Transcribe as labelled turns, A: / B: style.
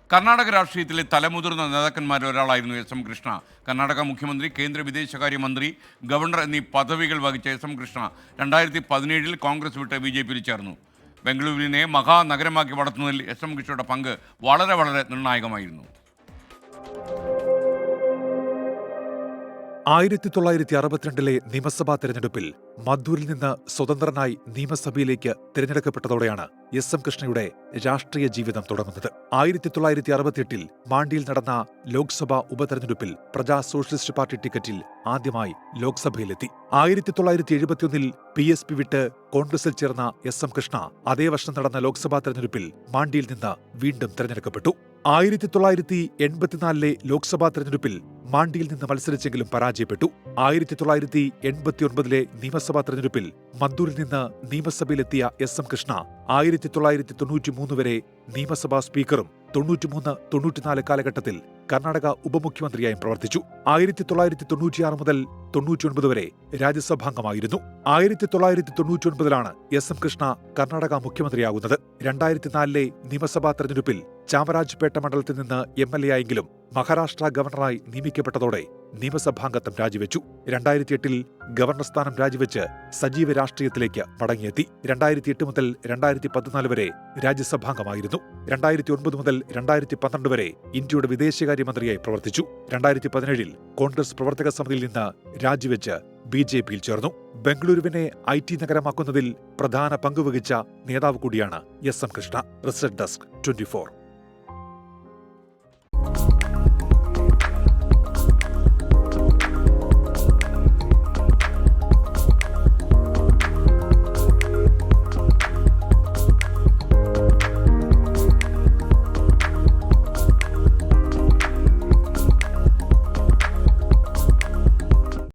A: കർണാടക രാഷ്ട്രീയത്തിലെ തലമുതിർന്ന നേതാക്കന്മാരിൽ ഒരാളായിരുന്നു എസ്.എം. കൃഷ്ണ. കർണാടക മുഖ്യമന്ത്രി, കേന്ദ്ര വിദേശകാര്യമന്ത്രി, ഗവർണർ എന്നീ പദവികൾ വഹിച്ച എസ്.എം. കൃഷ്ണ 2017 കോൺഗ്രസ് വിട്ട് BJPയിൽ ചേർന്നു. ബംഗളൂരുവിനെ മഹാനഗരമാക്കി വളർത്തുന്നതിൽ എസ്.എം. കൃഷ്ണയുടെ പങ്ക് വളരെ നിർണായകമായിരുന്നു.
B: 1962 നിയമസഭാ തെരഞ്ഞെടുപ്പിൽ മധൂരിൽ നിന്ന് സ്വതന്ത്രനായി നിയമസഭയിലേക്ക് തിരഞ്ഞെടുക്കപ്പെട്ടതോടെയാണ് എസ്.എം. കൃഷ്ണയുടെ രാഷ്ട്രീയ ജീവിതം തുടങ്ങുന്നത്. 1968 മാണ്ടിയിൽ നടന്ന ലോക്സഭാ ഉപതെരഞ്ഞെടുപ്പിൽ പ്രജാ സോഷ്യലിസ്റ്റ് പാർട്ടി ടിക്കറ്റിൽ ആദ്യമായി ലോക്സഭയിലെത്തി. 1971 PSP വിട്ട് കോൺഗ്രസിൽ ചേർന്ന എസ്.എം. കൃഷ്ണ അതേ വർഷം നടന്ന ലോക്സഭാ തെരഞ്ഞെടുപ്പിൽ മാണ്ടിയിൽ നിന്ന് വീണ്ടും തെരഞ്ഞെടുക്കപ്പെട്ടു. 1984 ലോക്സഭാ തെരഞ്ഞെടുപ്പിൽ മാണ്ടിയിൽ നിന്ന് മത്സരിച്ചെങ്കിലും പരാജയപ്പെട്ടു. 1989 നിയമസഭാ തെരഞ്ഞെടുപ്പിൽ മദ്ദൂരിൽ നിന്ന് നിയമസഭയിലെത്തിയ എസ്.എം. കൃഷ്ണ 1993 വരെ നിയമസഭാ സ്പീക്കറും 93-94 കാലഘട്ടത്തിൽ കർണാടക ഉപമുഖ്യമന്ത്രിയായും പ്രവർത്തിച്ചു. 1996 മുതൽ 99 വരെ രാജ്യസഭാംഗമായിരുന്നു. 1999 എസ്.എം. കൃഷ്ണ കർണാടക മുഖ്യമന്ത്രിയാകുന്നത്. 2004 നിയമസഭാ തെരഞ്ഞെടുപ്പിൽ ചാമരാജ്പേട്ട മണ്ഡലത്തിൽ നിന്ന് MLA ആയെങ്കിലും മഹാരാഷ്ട്ര ഗവർണറായി നിയമിക്കപ്പെട്ടതോടെ നിയമസഭാംഗത്വം രാജിവെച്ചു. 2008 ഗവർണർ സ്ഥാനം രാജിവെച്ച് സജീവ രാഷ്ട്രീയത്തിലേക്ക് മടങ്ങിയെത്തി. 2008 മുതൽ 2014 വരെ രാജ്യസഭാംഗമായിരുന്നു. 2009 മുതൽ 2012 വരെ ഇന്ത്യയുടെ വിദേശകാര്യമന്ത്രിയായി പ്രവർത്തിച്ചു. 2017 കോൺഗ്രസ് പ്രവർത്തക സമിതിയിൽ നിന്ന് രാജിവെച്ച് BJPയിൽ ചേർന്നു. ബംഗളൂരുവിനെ IT നഗരമാക്കുന്നതിൽ പ്രധാന പങ്കുവഹിച്ച നേതാവ് കൂടിയാണ് എസ്.എം. കൃഷ്ണ. Research desk 24.